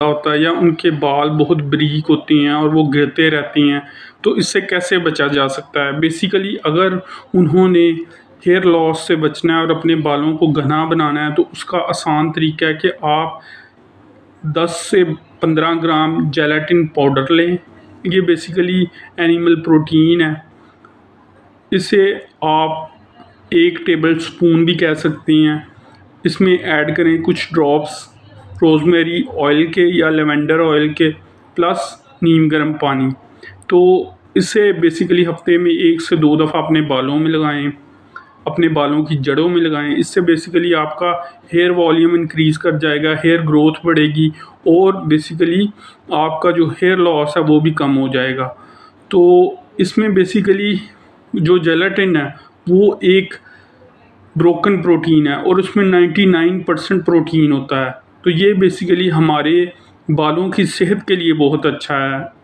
होता है या उनके बाल बहुत बारीक होती हैं और वो गिरते रहती हैं, तो इससे कैसे बचा जा सकता है? बेसिकली अगर उन्होंने हेयर लॉस से बचना है और अपने बालों को घना बनाना है, तो उसका आसान तरीका है कि आप 10 से 15 ग्राम जेलेटिन पाउडर लें। ये बेसिकली एनिमल प्रोटीन है। इसे आप 1 टेबल स्पून भी कह सकती हैं। इसमें ऐड करें कुछ ड्रॉप्स रोज़मेरी ऑयल के या लेवेंडर ऑयल के प्लस नीम गर्म पानी। तो इसे बेसिकली हफ्ते में 1 से 2 दफ़ा अपने बालों में लगाएं, अपने बालों की जड़ों में लगाएं। इससे बेसिकली आपका हेयर वॉल्यूम इंक्रीज़ कर जाएगा, हेयर ग्रोथ बढ़ेगी और बेसिकली आपका जो हेयर लॉस है वो भी कम हो जाएगा। तो इसमें बेसिकली जो जेलेटिन है वो एक ब्रोकन प्रोटीन है और उसमें 99% प्रोटीन होता है। तो ये बेसिकली हमारे बालों की सेहत के लिए बहुत अच्छा है।